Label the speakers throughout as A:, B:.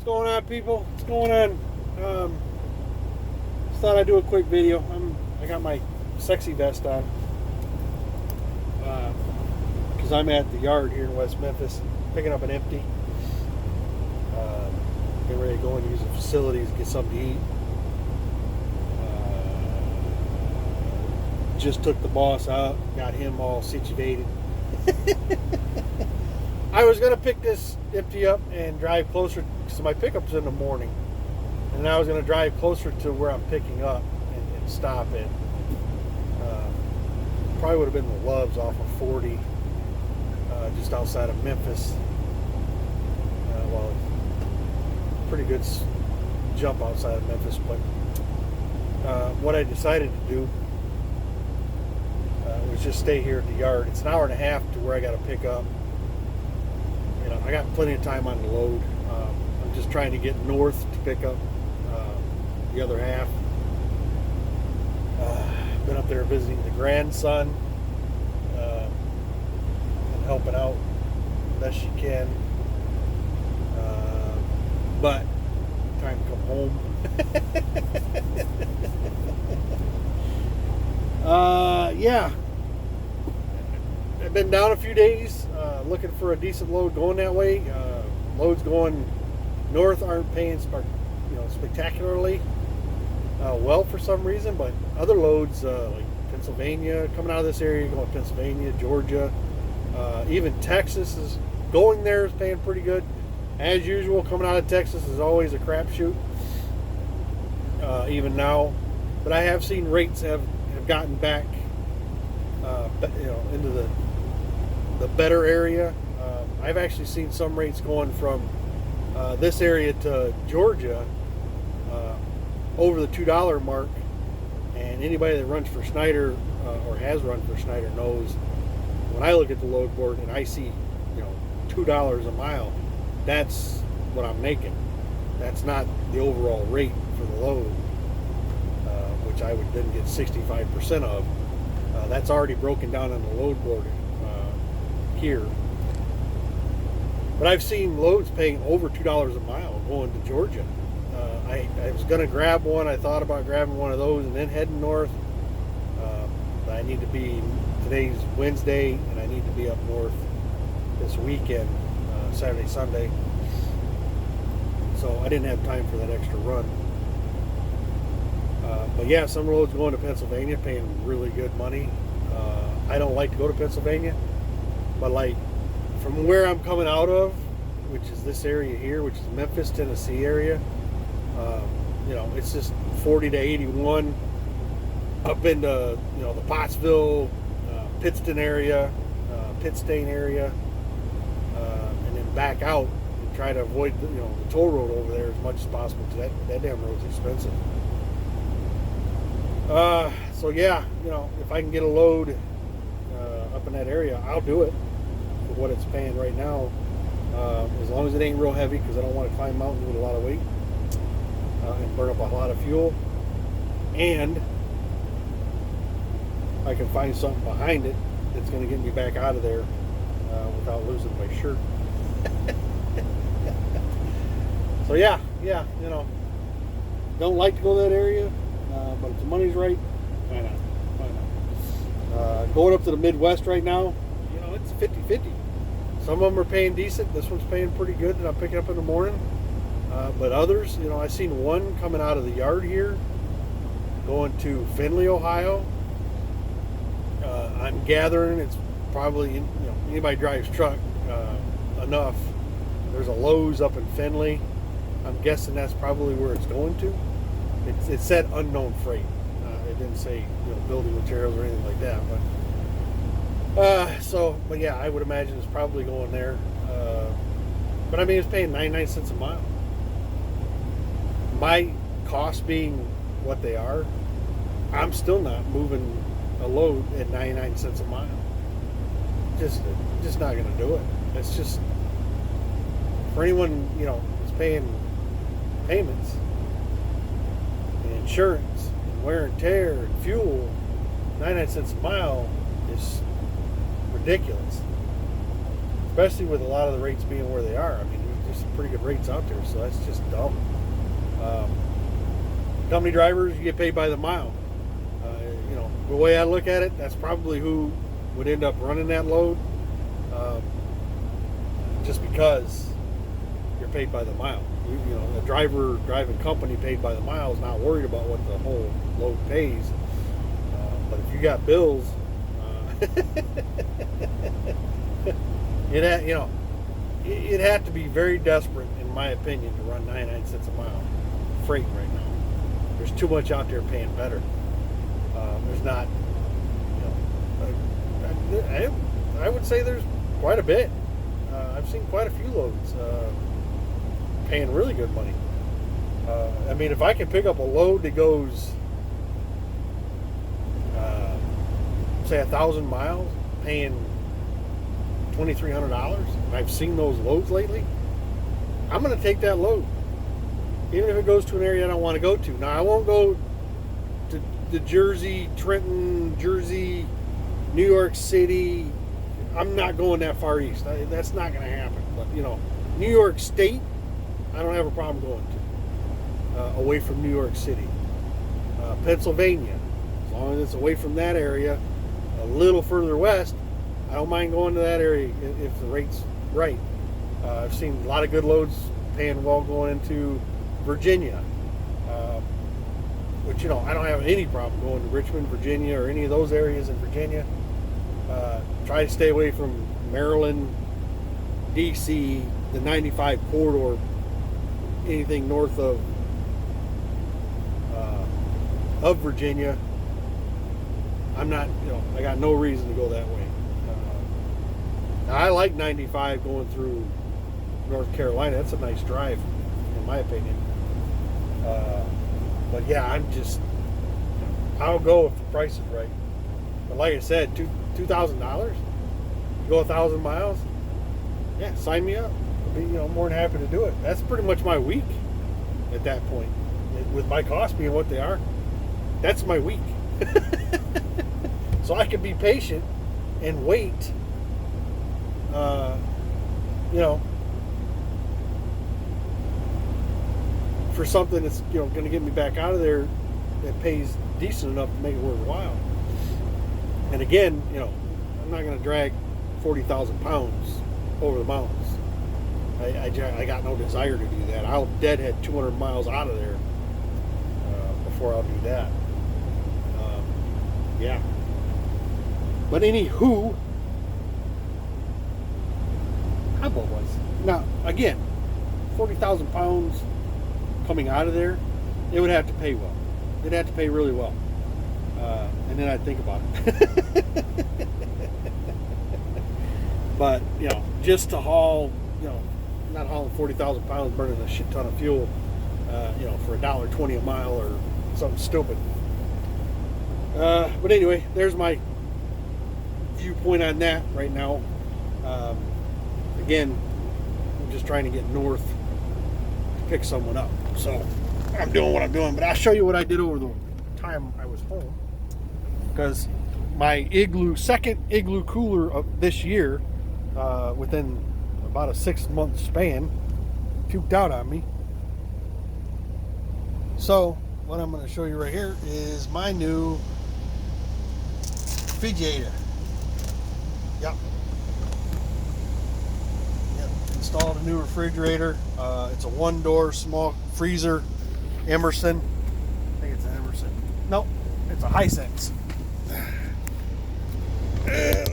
A: going on, people? What's going on? Just thought I'd do a quick video. I got my sexy vest on because I'm at the yard here in West Memphis, picking up an empty. Getting ready to go and use the facilities, get something to eat. Just took the boss out, got him all situated. I was gonna pick this empty up and drive closer because my pickup's in the morning, and I was gonna drive closer to where I'm picking up and stop it. Probably would have been the Loves off of 40, just outside of Memphis. Well, pretty good jump outside of Memphis, but what I decided to do was just stay here at the yard. It's an hour and a half to where I got to pick up. You know, I got plenty of time on the load. I'm just trying to get north to pick up the other half. Been up there visiting the grandson and helping out best she can. But time to come home. Yeah. I've been down a few days looking for a decent load going that way. Loads going north aren't paying spectacularly well for some reason, but other loads like Pennsylvania, coming out of this area, going to Pennsylvania, Georgia, even Texas is going there is paying pretty good. As usual, coming out of Texas is always a crapshoot, even now. But I have seen rates have gotten back, into the better area. I've actually seen some rates going from this area to Georgia over the $2 mark. And anybody that runs for Schneider or has run for Schneider knows when I look at the load board and I see $2 a mile, that's what I'm making. That's not the overall rate for the load, which I would then get 65% of. That's already broken down on the load board here. But I've seen loads paying over $2 a mile going to Georgia. I was going to grab one. I thought about grabbing one of those and then heading north. But I need to be, today's Wednesday, and I need to be up north this weekend, Saturday, Sunday. So I didn't have time for that extra run. But yeah, some roads going to Pennsylvania paying really good money. I don't like to go to Pennsylvania, but like from where I'm coming out of, which is this area here, which is Memphis, Tennessee area, it's just 40 to 81 up into the Pottsville, Pittston area, Pittstain area, and then back out and try to avoid the toll road over there as much as possible because that damn road's expensive. So yeah, if I can get a load up in that area, I'll do it for what it's paying right now, as long as it ain't real heavy, because I don't want to climb mountains with a lot of weight and burn up a lot of fuel, and I can find something behind it that's going to get me back out of there without losing my shirt. So yeah, don't like to go to that area, but if the money's right, why not? Going up to the Midwest right now, it's 50-50. Some of them are paying decent. This one's paying pretty good that I'm picking up in the morning. But others, I've seen one coming out of the yard here, going to Findlay, Ohio. I'm gathering it's probably, anybody drives truck enough. There's a Lowe's up in Findlay. I'm guessing that's probably where it's going to. It said unknown freight. It didn't say building materials or anything like that. But yeah, I would imagine it's probably going there. But I mean, it's paying 99 cents a mile. My costs being what they are, I'm still not moving a load at 99 cents a mile. Just not going to do it. It's just for anyone who's paying payments and insurance and wear and tear and fuel. 99 cents a mile is ridiculous, especially with a lot of the rates being where they are. I mean, some pretty good rates out there, so that's just dumb. Company drivers, you get paid by the mile. The way I look at it, that's probably who would end up running that load, just because you're paid by the mile. The driver driving company paid by the mile is not worried about what the whole load pays. But if you got bills, it'd have to be very desperate, in my opinion, to run 99 cents a mile freight right now. There's too much out there paying better. There's not, I would say there's quite a bit. I've seen quite a few loads paying really good money. If I can pick up a load that goes, say 1,000 miles, paying $2,300, and I've seen those loads lately, I'm going to take that load, even if it goes to an area I don't want to go to. Now, I won't go to the Jersey, Trenton, Jersey, New York City. I'm not going that far east. That's not going to happen. But, New York State, I don't have a problem going to, away from New York City. Pennsylvania, as long as it's away from that area, a little further west, I don't mind going to that area if the rate's right. I've seen a lot of good loads paying well going into Virginia, which, I don't have any problem going to Richmond, Virginia, or any of those areas in Virginia. Try to stay away from Maryland, D.C., the 95 corridor, anything north of Virginia. I'm not, I got no reason to go that way. I like 95 going through North Carolina. That's a nice drive, in my opinion. But yeah, I'll go if the price is right. But like I said, $2,000, go 1,000 miles. Yeah, sign me up. I'll be more than happy to do it. That's pretty much my week at that point. With my costs being what they are, that's my week. So I can be patient and wait. For something that's going to get me back out of there that pays decent enough to make it worthwhile. And again, I'm not going to drag 40,000 pounds over the mountains. I got no desire to do that. I'll deadhead 200 miles out of there before I'll do that. Yeah. But anywho, how about was now again, 40,000 pounds coming out of there, it would have to pay well. It'd have to pay really well, and then I'd think about it. But just to haul, not hauling 40,000 pounds, burning a shit ton of fuel, for $1.20 a mile or something stupid. But anyway, there's my viewpoint on that right now. Again, I'm just trying to get north to pick someone up. So I'm doing what I'm doing, but I'll show you what I did over the time I was home. Because my second igloo cooler of this year, within about a 6-month span, puked out on me. So what I'm going to show you right here is my new refrigerator. Yep. Installed a new refrigerator. It's a 1-door small freezer, Emerson. I think it's an Emerson. Nope, it's a Hisense. Let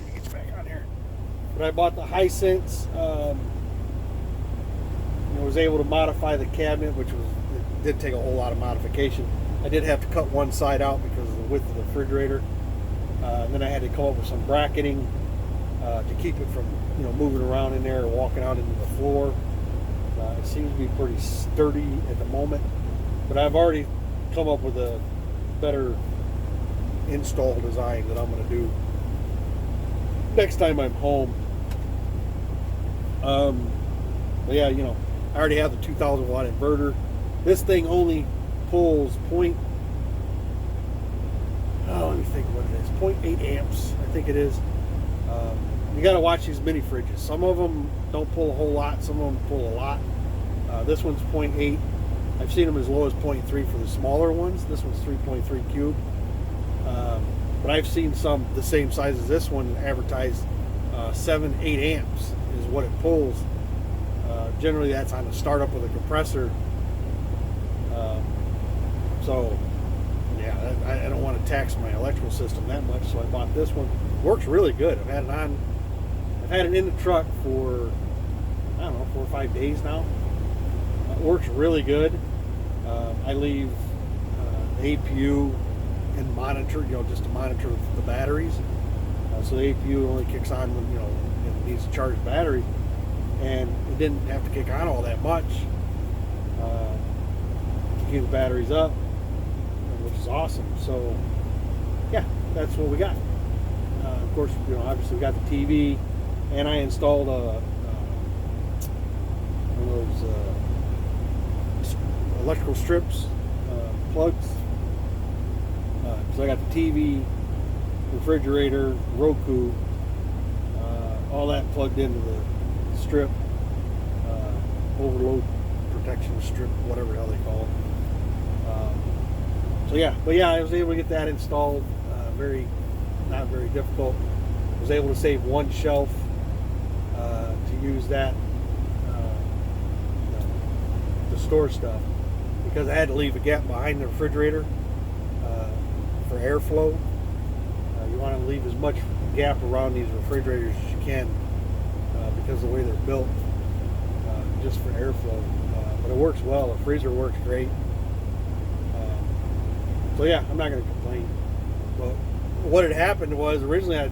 A: me get you back on here. But I bought the Hisense. I was able to modify the cabinet, which did take a whole lot of modification. I did have to cut one side out because of the width of the refrigerator. And then I had to come up with some bracketing to keep it from moving around in there or walking out into the floor. It seems to be pretty sturdy at the moment, but I've already come up with a better install design that I'm going to do next time I'm home. But yeah, I already have the 2,000 watt inverter. This thing only pulls let me think what it is, 0.8 amps, I think it is. You got to watch these mini fridges. Some of them don't pull a whole lot, some of them pull a lot. This one's 0.8. I've seen them as low as 0.3 for the smaller ones. This one's 3.3 cube. But I've seen some the same size as this one advertised 7, 8 amps is what it pulls. Generally, that's on the startup with a compressor. So, yeah, I don't want to tax my electrical system that much, so I bought this one. Works really good. I've had it on. I've had it in the truck for, I don't know, 4 or 5 days now. It works really good. I leave the APU and monitor, just to monitor the batteries. So the APU only kicks on when it needs to charge the battery, and it didn't have to kick on all that much to keep the batteries up, which is awesome. So yeah, that's what we got. Of course, obviously we got the TV, and I installed one of those electrical strips, plugs. So I got the TV, refrigerator, Roku, all that plugged into the strip, overload protection strip, whatever the hell they call it. So yeah, but yeah, I was able to get that installed. Not very difficult. I was able to save one shelf to use that to store stuff, because I had to leave a gap behind the refrigerator for airflow. You want to leave as much gap around these refrigerators as you can because of the way they're built, just for airflow. But it works well. The freezer works great. So yeah, I'm not going to complain. But what had happened was, originally I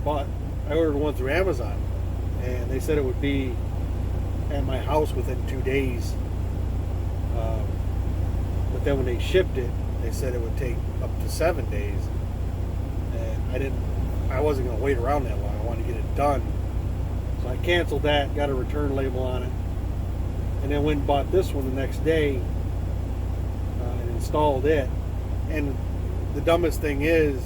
A: ordered one through Amazon, and they said it would be at my house within 2 days. But then when they shipped it, they said it would take up to 7 days. And I wasn't going to wait around that long. I wanted to get it done. So I canceled that, got a return label on it, and then went and bought this one the next day and installed it. And the dumbest thing is,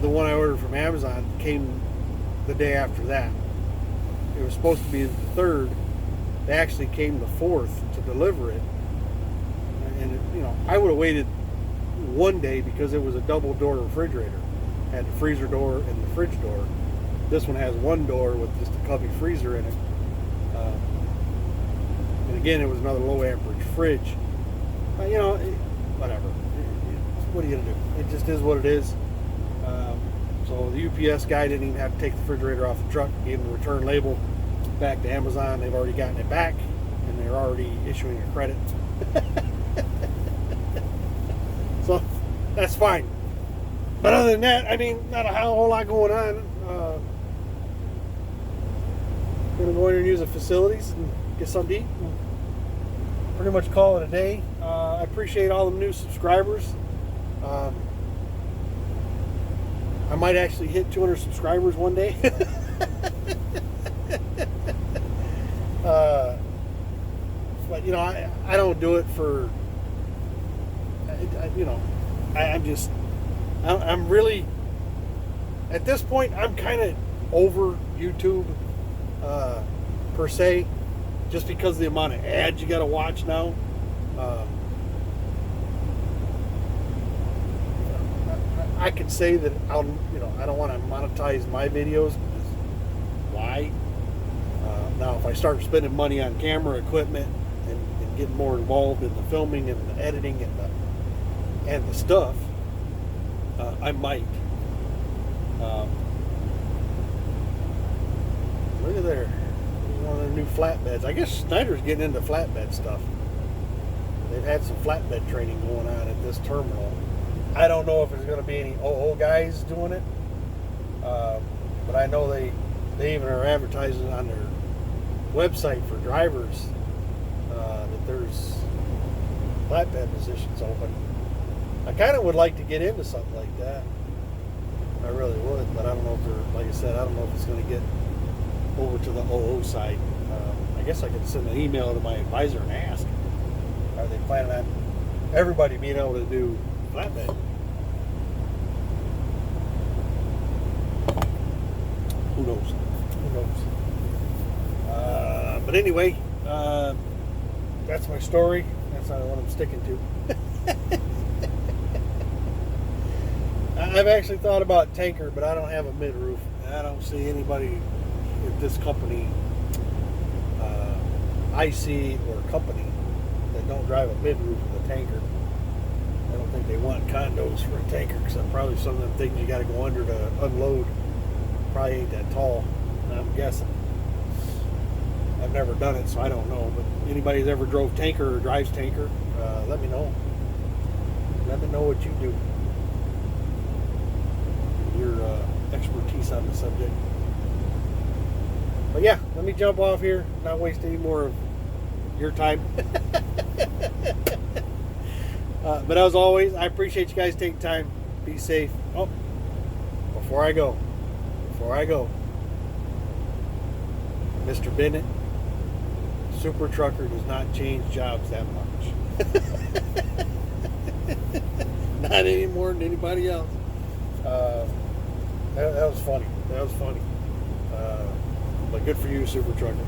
A: the one I ordered from Amazon came the day after that. It was supposed to be the 3rd. They actually came the 4th to deliver it. And I would have waited 1 day because it was a double door refrigerator. It had the freezer door and the fridge door. This one has one door with just a cubby freezer in it. And again, it was another low amperage fridge. Whatever. What are you going to do? It just is what it is. So the UPS guy didn't even have to take the refrigerator off the truck. Gave him the return label back to Amazon. They've already gotten it back, and they're already issuing a credit. So that's fine. But other than that, not a whole lot going on. Gonna go in here and use the facilities and get something to eat. Pretty much call it a day. I appreciate all the new subscribers. I might actually hit 200 subscribers one day. But I don't do it for. I'm really, at this point, I'm kind of over YouTube per se, just because of the amount of ads you got to watch now. I could say that I don't want to monetize my videos. Why? Now, if I start spending money on camera equipment and getting more involved in the filming and the editing and the stuff, I might. Look at there. One of their new flatbeds. I guess Schneider's getting into flatbed stuff. They've had some flatbed training going on at this terminal. I don't know if there's going to be any OO guys doing it, but I know they even are advertising on their website for drivers that there's flatbed positions open. I kind of would like to get into something like that. I really would, but I don't know if they're, like I said, I don't know if it's going to get over to the OO side. I guess I could send an email to my advisor and ask, are they planning on everybody being able to do flatbed? Who knows? But anyway, That's my story. That's not what I'm sticking to. I've actually thought about tanker, but I don't have a mid roof. I don't see anybody at this company, IC or company, that don't drive a mid roof with a tanker. I don't think they want condos for a tanker because probably some of them things you got to go under to unload probably ain't that tall. I'm guessing. I've never done it, so I don't know. But anybody that's ever drove tanker or drives tanker, let me know. Let me know what you do. Your expertise on the subject. But yeah, let me jump off here. Not waste any more of your time. But as always, I appreciate you guys taking time. Be safe. Oh, before I go, Mr. Bennett, Super Trucker does not change jobs that much. Not any more than anybody else. That was funny. But good for you, Super Trucker.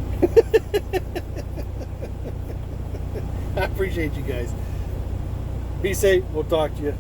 A: I appreciate you guys. Be safe. We'll talk to you.